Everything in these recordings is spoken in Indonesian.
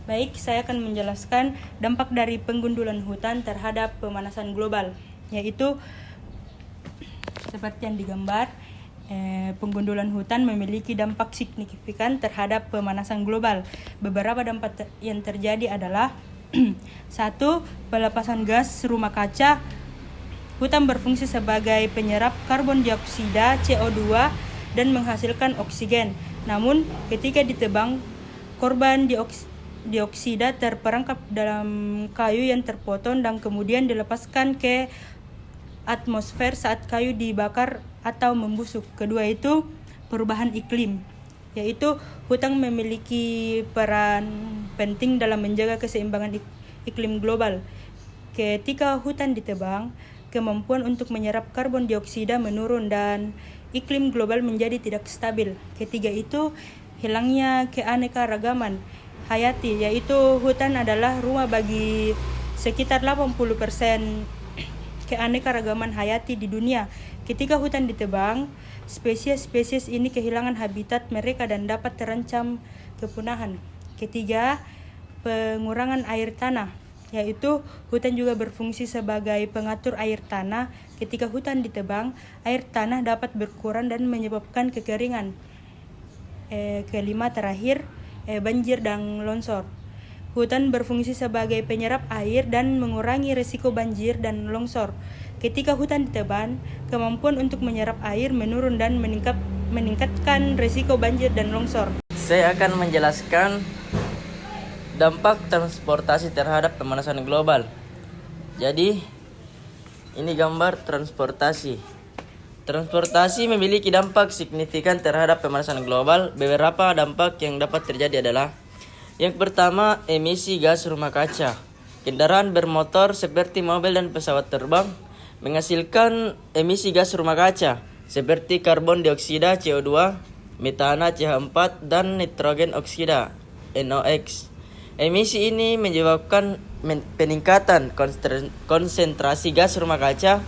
Baik, saya akan menjelaskan dampak dari penggundulan hutan terhadap pemanasan global, yaitu seperti yang digambar, penggundulan hutan memiliki dampak signifikan terhadap pemanasan global. Beberapa dampak yang terjadi adalah 1. Pelepasan gas rumah kaca. Hutan berfungsi sebagai penyerap karbon dioksida CO2 dan menghasilkan oksigen. Namun, ketika ditebang, korban dioksida terperangkap dalam kayu yang terpotong dan kemudian dilepaskan ke atmosfer saat kayu dibakar atau membusuk. Kedua itu perubahan iklim, yaitu hutan memiliki peran penting dalam menjaga keseimbangan iklim global. Ketika hutan ditebang, kemampuan untuk menyerap karbon dioksida menurun dan iklim global menjadi tidak stabil. Ketiga itu hilangnya keanekaragaman hayati, yaitu hutan adalah rumah bagi sekitar 80% keanekaragaman hayati di dunia. Ketika hutan ditebang, spesies-spesies ini kehilangan habitat mereka dan dapat terancam kepunahan. Ketiga, pengurangan air tanah, yaitu hutan juga berfungsi sebagai pengatur air tanah. Ketika hutan ditebang, air tanah dapat berkurang dan menyebabkan kekeringan. Kelima terakhir, banjir dan longsor. Hutan berfungsi sebagai penyerap air dan mengurangi risiko banjir dan longsor. Ketika hutan ditebang, kemampuan untuk menyerap air menurun dan meningkatkan risiko banjir dan longsor. Saya akan menjelaskan dampak transportasi terhadap pemanasan global. Jadi, ini gambar transportasi. Transportasi memiliki dampak signifikan terhadap pemanasan global. Beberapa dampak yang dapat terjadi adalah: yang pertama, emisi gas rumah kaca. Kendaraan bermotor seperti mobil dan pesawat terbang menghasilkan emisi gas rumah kaca seperti karbon dioksida CO2, metana CH4, dan nitrogen oksida NOx. Emisi ini menyebabkan peningkatan konsentrasi gas rumah kaca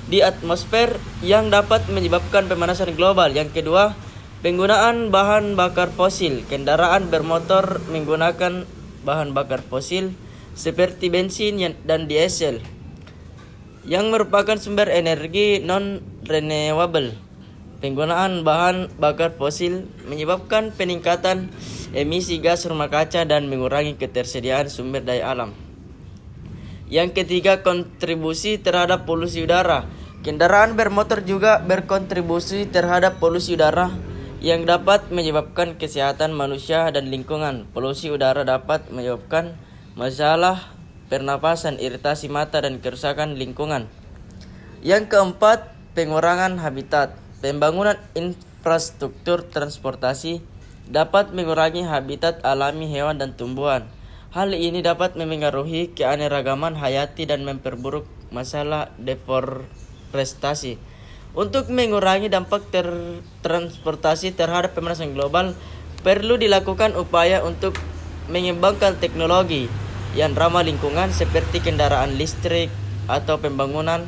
di atmosfer yang dapat menyebabkan pemanasan global. Yang kedua, penggunaan bahan bakar fosil. Kendaraan bermotor menggunakan bahan bakar fosil seperti bensin dan diesel yang merupakan sumber energi non-renewable. Penggunaan bahan bakar fosil menyebabkan peningkatan emisi gas rumah kaca dan mengurangi ketersediaan sumber daya alam. Yang ketiga, kontribusi terhadap polusi udara. Kendaraan bermotor juga berkontribusi terhadap polusi udara yang dapat menyebabkan kesehatan manusia dan lingkungan. Polusi udara dapat menyebabkan masalah pernapasan, iritasi mata, dan kerusakan lingkungan. Yang keempat, pengurangan habitat. Pembangunan infrastruktur transportasi dapat mengurangi habitat alami hewan dan tumbuhan. Hal ini dapat memengaruhi keanekaragaman hayati dan memperburuk masalah deforestasi. Untuk mengurangi dampak transportasi terhadap pemanasan global, perlu dilakukan upaya untuk mengembangkan teknologi yang ramah lingkungan seperti kendaraan listrik atau penggunaan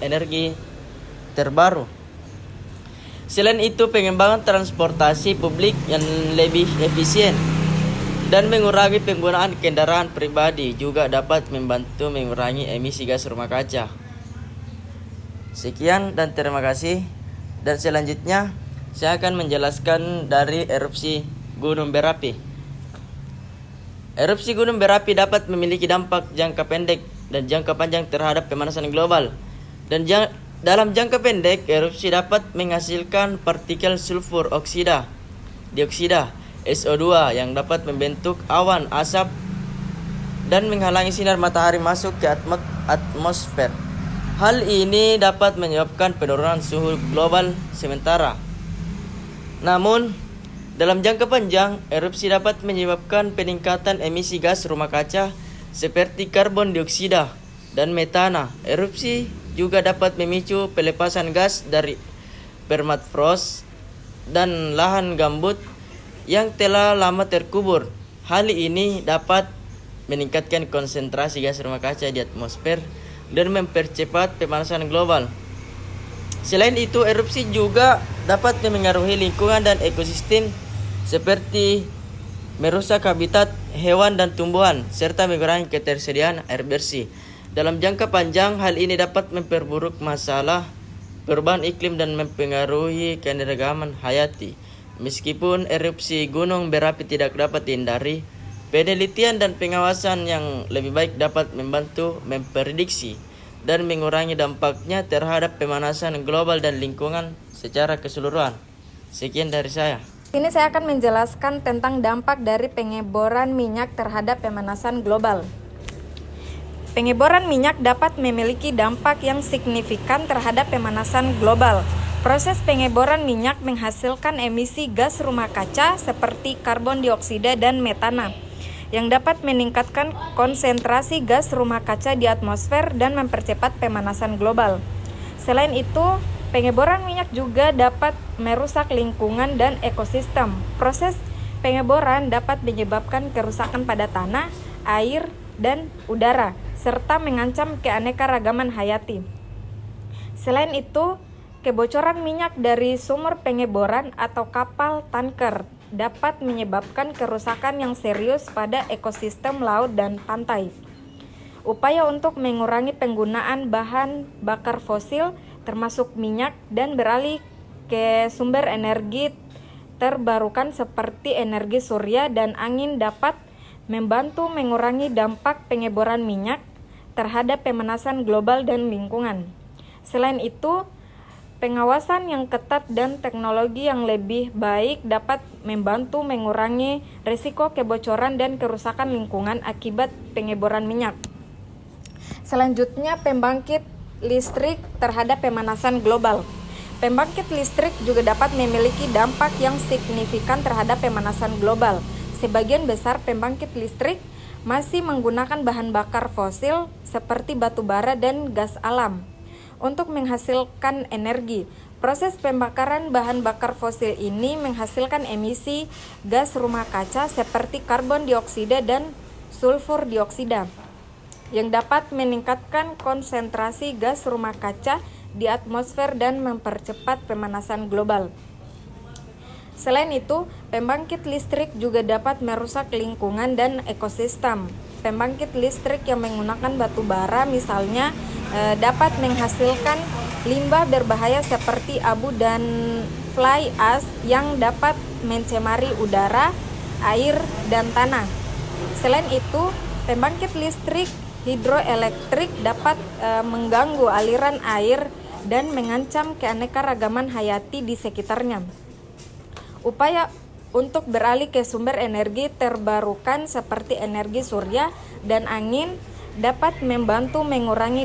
energi terbaru. Selain itu, pengembangan transportasi publik yang lebih efisien dan mengurangi penggunaan kendaraan pribadi juga dapat membantu mengurangi emisi gas rumah kaca. Sekian dan terima kasih. Dan selanjutnya saya akan menjelaskan dari erupsi gunung berapi. Erupsi gunung berapi dapat memiliki dampak jangka pendek dan jangka panjang terhadap pemanasan global. Dan dalam jangka pendek, erupsi dapat menghasilkan partikel sulfur dioksida SO2 yang dapat membentuk awan asap dan menghalangi sinar matahari masuk ke atmosfer. Hal ini dapat menyebabkan penurunan suhu global sementara. Namun, dalam jangka panjang, erupsi dapat menyebabkan peningkatan emisi gas rumah kaca seperti karbon dioksida dan metana. Erupsi juga dapat memicu pelepasan gas dari permafrost dan lahan gambut yang telah lama terkubur. Hal ini dapat meningkatkan konsentrasi gas rumah kaca di atmosfer dan mempercepat pemanasan global. Selain itu, erupsi juga dapat memengaruhi lingkungan dan ekosistem seperti merusak habitat hewan dan tumbuhan, serta mengurangi ketersediaan air bersih. Dalam jangka panjang, hal ini dapat memperburuk masalah perubahan iklim dan mempengaruhi keanekaragaman hayati. Meskipun erupsi gunung berapi tidak dapat dihindari, penelitian dan pengawasan yang lebih baik dapat membantu memprediksi dan mengurangi dampaknya terhadap pemanasan global dan lingkungan secara keseluruhan. Sekian dari saya. Ini saya akan menjelaskan tentang dampak dari pengeboran minyak terhadap pemanasan global. Pengeboran minyak dapat memiliki dampak yang signifikan terhadap pemanasan global. Proses pengeboran minyak menghasilkan emisi gas rumah kaca seperti karbon dioksida dan metana, yang dapat meningkatkan konsentrasi gas rumah kaca di atmosfer dan mempercepat pemanasan global. Selain itu, pengeboran minyak juga dapat merusak lingkungan dan ekosistem. Proses pengeboran dapat menyebabkan kerusakan pada tanah, air, dan udara, serta mengancam keanekaragaman hayati. Selain itu, kebocoran minyak dari sumur pengeboran atau kapal tanker dapat menyebabkan kerusakan yang serius pada ekosistem laut dan pantai. Upaya untuk mengurangi penggunaan bahan bakar fosil termasuk minyak dan beralih ke sumber energi terbarukan seperti energi surya dan angin dapat membantu mengurangi dampak pengeboran minyak terhadap pemanasan global dan lingkungan. Selain itu, pengawasan yang ketat dan teknologi yang lebih baik dapat membantu mengurangi risiko kebocoran dan kerusakan lingkungan akibat pengeboran minyak. Selanjutnya, pembangkit listrik terhadap pemanasan global. Pembangkit listrik juga dapat memiliki dampak yang signifikan terhadap pemanasan global. Sebagian besar pembangkit listrik masih menggunakan bahan bakar fosil seperti batu bara dan gas alam untuk menghasilkan energi. Proses pembakaran bahan bakar fosil ini menghasilkan emisi gas rumah kaca seperti karbon dioksida dan sulfur dioksida yang dapat meningkatkan konsentrasi gas rumah kaca di atmosfer dan mempercepat pemanasan global. Selain itu, pembangkit listrik juga dapat merusak lingkungan dan ekosistem. Pembangkit listrik yang menggunakan batu bara misalnya dapat menghasilkan limbah berbahaya seperti abu dan fly ash yang dapat mencemari udara, air, dan tanah. Selain itu, pembangkit listrik hidroelektrik dapat mengganggu aliran air dan mengancam keanekaragaman hayati di sekitarnya. Upaya untuk beralih ke sumber energi terbarukan seperti energi surya dan angin dapat membantu mengurangi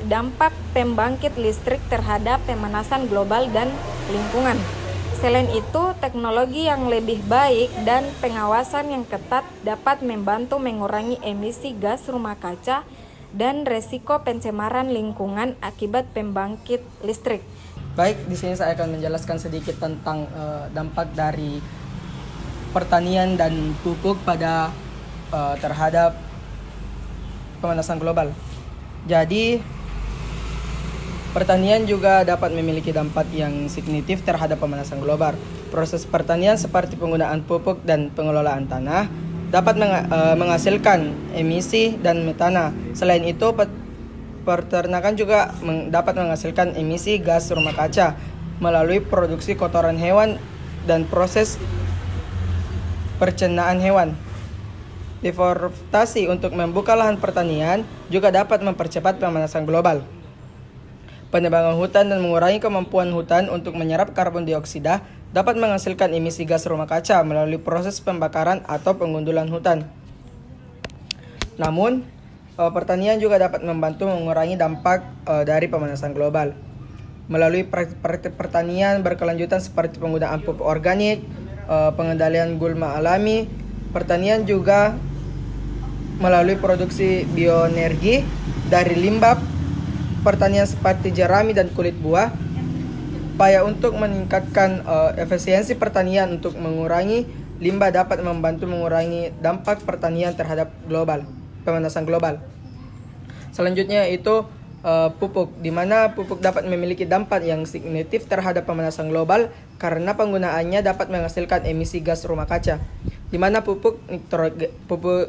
dampak pembangkit listrik terhadap pemanasan global dan lingkungan. Selain itu, teknologi yang lebih baik dan pengawasan yang ketat dapat membantu mengurangi emisi gas rumah kaca dan resiko pencemaran lingkungan akibat pembangkit listrik. Baik, di sini saya akan menjelaskan sedikit tentang dampak dari pertanian dan pupuk pada terhadap pemanasan global. Jadi, pertanian juga dapat memiliki dampak yang signifikan terhadap pemanasan global. Proses pertanian seperti penggunaan pupuk dan pengelolaan tanah dapat menghasilkan emisi dan metana. Selain itu, peternakan juga dapat menghasilkan emisi gas rumah kaca melalui produksi kotoran hewan dan proses pencernaan hewan. Deforestasi untuk membuka lahan pertanian juga dapat mempercepat pemanasan global. Penebangan hutan dan mengurangi kemampuan hutan untuk menyerap karbon dioksida dapat menghasilkan emisi gas rumah kaca melalui proses pembakaran atau pengundulan hutan. Namun, pertanian juga dapat membantu mengurangi dampak dari pemanasan global. Melalui praktik pertanian berkelanjutan seperti penggunaan pupuk organik, pengendalian gulma alami, pertanian juga melalui produksi bioenergi dari limbah pertanian seperti jerami dan kulit buah. Upaya untuk meningkatkan efisiensi pertanian untuk mengurangi limbah dapat membantu mengurangi dampak pertanian terhadap pemanasan global. Selanjutnya itu pupuk, di mana pupuk dapat memiliki dampak yang signifikan terhadap pemanasan global karena penggunaannya dapat menghasilkan emisi gas rumah kaca. di mana pupuk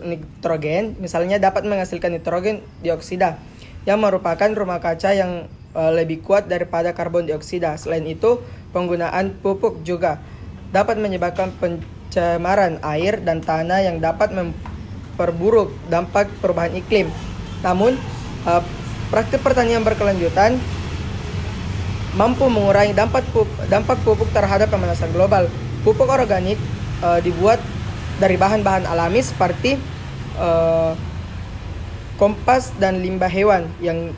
nitrogen misalnya dapat menghasilkan nitrogen dioksida yang merupakan rumah kaca yang lebih kuat daripada karbon dioksida. Selain itu, penggunaan pupuk juga dapat menyebabkan pencemaran air dan tanah yang dapat memperburuk dampak perubahan iklim. Namun, praktik pertanian berkelanjutan mampu mengurangi dampak pupuk terhadap pemanasan global. Pupuk organik dibuat dari bahan-bahan alami seperti kompas dan limbah hewan yang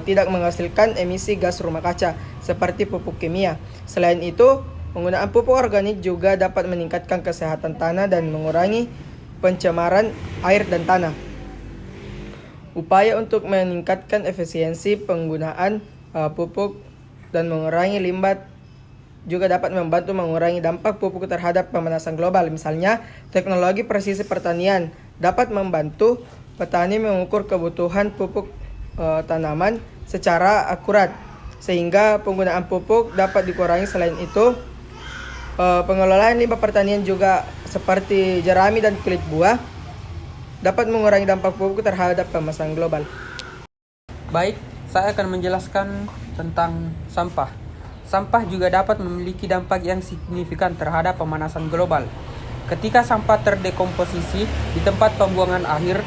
tidak menghasilkan emisi gas rumah kaca seperti pupuk kimia. Selain itu, penggunaan pupuk organik juga dapat meningkatkan kesehatan tanah dan mengurangi pencemaran air dan tanah. Upaya untuk meningkatkan efisiensi penggunaan pupuk dan mengurangi limbah juga dapat membantu mengurangi dampak pupuk terhadap pemanasan global. Misalnya, teknologi presisi pertanian dapat membantu petani mengukur kebutuhan pupuk tanaman secara akurat, sehingga penggunaan pupuk dapat dikurangi. Selain itu, pengelolaan limbah pertanian juga seperti jerami dan kulit buah dapat mengurangi dampak pupuk terhadap pemanasan global. Baik, saya akan menjelaskan tentang sampah. Sampah juga dapat memiliki dampak yang signifikan terhadap pemanasan global. Ketika sampah terdekomposisi di tempat pembuangan akhir,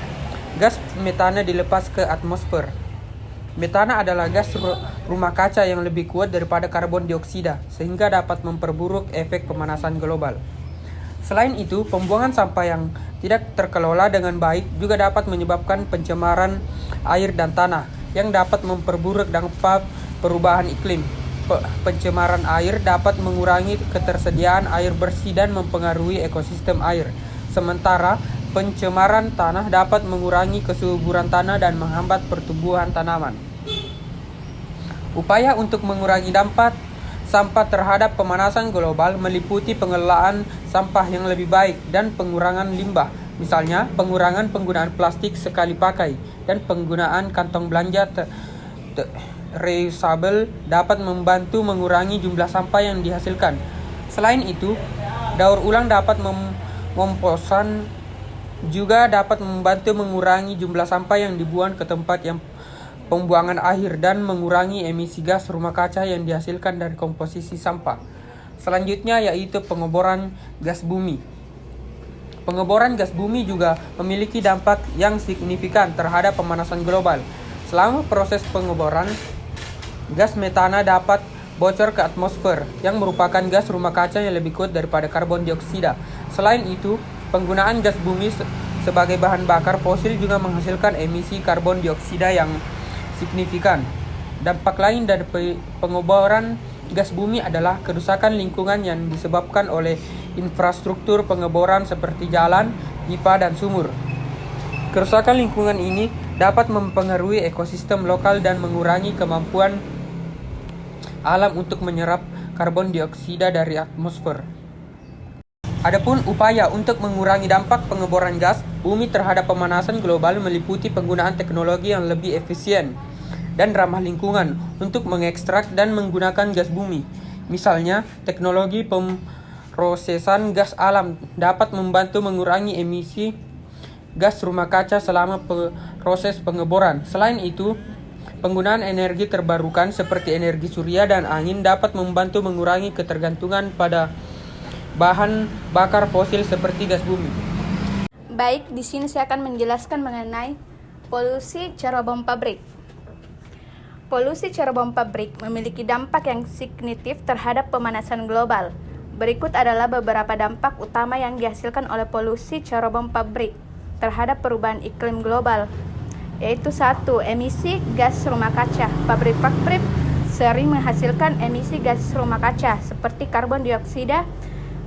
gas metana dilepas ke atmosfer. Metana adalah gas rumah kaca yang lebih kuat daripada karbon dioksida, sehingga dapat memperburuk efek pemanasan global. Selain itu, pembuangan sampah yang tidak terkelola dengan baik juga dapat menyebabkan pencemaran air dan tanah, yang dapat memperburuk dampak perubahan iklim. Pencemaran air dapat mengurangi ketersediaan air bersih dan mempengaruhi ekosistem air. Sementara pencemaran tanah dapat mengurangi kesuburan tanah dan menghambat pertumbuhan tanaman. Upaya untuk mengurangi dampak sampah terhadap pemanasan global meliputi pengelolaan sampah yang lebih baik dan pengurangan limbah. Misalnya, pengurangan penggunaan plastik sekali pakai dan penggunaan kantong belanja reusable dapat membantu mengurangi jumlah sampah yang dihasilkan. Selain itu, daur ulang dapat komposan juga dapat membantu mengurangi jumlah sampah yang dibuang ke tempat yang pembuangan akhir dan mengurangi emisi gas rumah kaca yang dihasilkan dari komposisi sampah. Selanjutnya yaitu pengeboran gas bumi. Pengeboran gas bumi juga memiliki dampak yang signifikan terhadap pemanasan global. Selama proses pengeboran, gas metana dapat bocor ke atmosfer, yang merupakan gas rumah kaca yang lebih kuat daripada karbon dioksida. Selain itu, penggunaan gas bumi sebagai bahan bakar fosil juga menghasilkan emisi karbon dioksida yang signifikan. Dampak lain dari pengeboran gas bumi adalah kerusakan lingkungan yang disebabkan oleh infrastruktur pengeboran seperti jalan, pipa, dan sumur. Kerusakan lingkungan ini dapat mempengaruhi ekosistem lokal dan mengurangi kemampuan alam untuk menyerap karbon dioksida dari atmosfer. Adapun upaya untuk mengurangi dampak pengeboran gas bumi terhadap pemanasan global meliputi penggunaan teknologi yang lebih efisien dan ramah lingkungan untuk mengekstrak dan menggunakan gas bumi. Misalnya, teknologi pemrosesan gas alam dapat membantu mengurangi emisi gas rumah kaca selama proses pengeboran. Selain itu, penggunaan energi terbarukan seperti energi surya dan angin dapat membantu mengurangi ketergantungan pada bahan bakar fosil seperti gas bumi. Baik, di sini saya akan menjelaskan mengenai polusi cara bom pabrik. Polusi cara bom pabrik memiliki dampak yang signifikan terhadap pemanasan global. Berikut adalah beberapa dampak utama yang dihasilkan oleh polusi cara bom pabrik terhadap perubahan iklim global, yaitu 1. Emisi gas rumah kaca. Pabrik-pabrik sering menghasilkan emisi gas rumah kaca seperti karbon dioksida,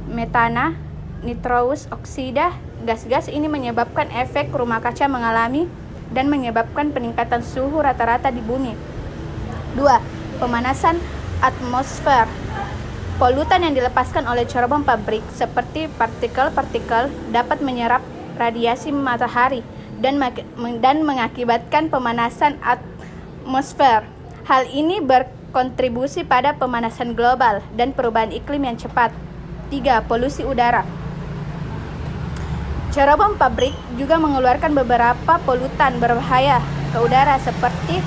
metana, nitrous oksida. Gas-gas ini menyebabkan efek rumah kaca mengalami dan menyebabkan peningkatan suhu rata-rata di bumi. 2. Pemanasan atmosfer. Polutan yang dilepaskan oleh cara bom pabrik seperti partikel-partikel dapat menyerap radiasi matahari dan mengakibatkan pemanasan atmosfer. Hal ini berkontribusi pada pemanasan global dan perubahan iklim yang cepat. 3. Polusi udara. Cerobong pabrik juga mengeluarkan beberapa polutan berbahaya ke udara seperti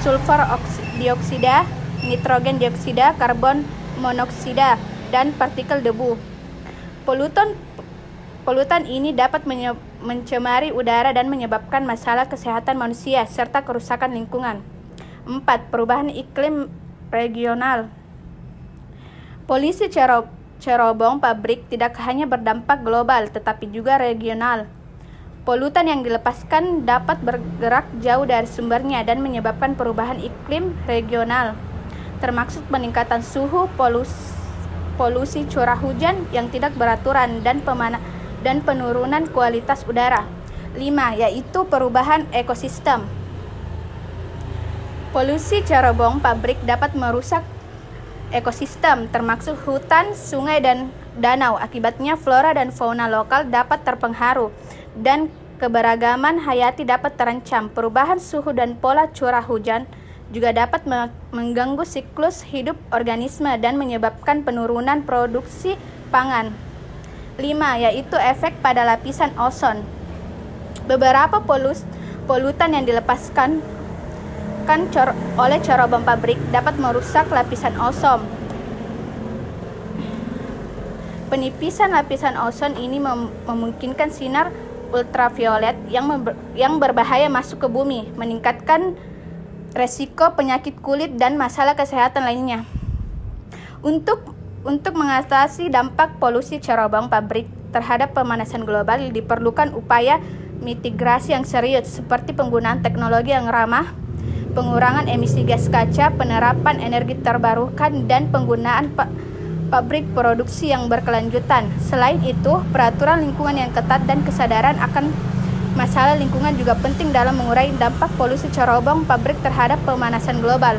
sulfur dioksida, nitrogen dioksida, karbon monoksida, dan partikel debu. Polutan ini dapat mencemari udara dan menyebabkan masalah kesehatan manusia serta kerusakan lingkungan. 4. Perubahan iklim regional. Polusi cerobong pabrik tidak hanya berdampak global tetapi juga regional. Polutan yang dilepaskan dapat bergerak jauh dari sumbernya dan menyebabkan perubahan iklim regional, termasuk peningkatan suhu, polusi curah hujan yang tidak beraturan, dan penurunan kualitas udara. 5. Yaitu perubahan ekosistem. Polusi cerobong pabrik dapat merusak ekosistem, termasuk hutan, sungai, dan danau. Akibatnya flora dan fauna lokal dapat terpengaruh dan keberagaman hayati dapat terancam. Perubahan suhu dan pola curah hujan juga dapat mengganggu siklus hidup organisme dan menyebabkan penurunan produksi pangan. 5. Yaitu efek pada lapisan ozon. Beberapa polutan yang dilepaskan oleh cerobong pabrik dapat merusak lapisan ozon. Penipisan lapisan ozon ini memungkinkan sinar ultraviolet yang berbahaya masuk ke bumi, meningkatkan resiko penyakit kulit dan masalah kesehatan lainnya. Untuk mengatasi dampak polusi cerobong pabrik terhadap pemanasan global, diperlukan upaya mitigasi yang serius seperti penggunaan teknologi yang ramah, pengurangan emisi gas kaca, penerapan energi terbarukan, dan penggunaan pabrik produksi yang berkelanjutan. Selain itu, peraturan lingkungan yang ketat dan kesadaran akan masalah lingkungan juga penting dalam mengurangi dampak polusi cerobong pabrik terhadap pemanasan global.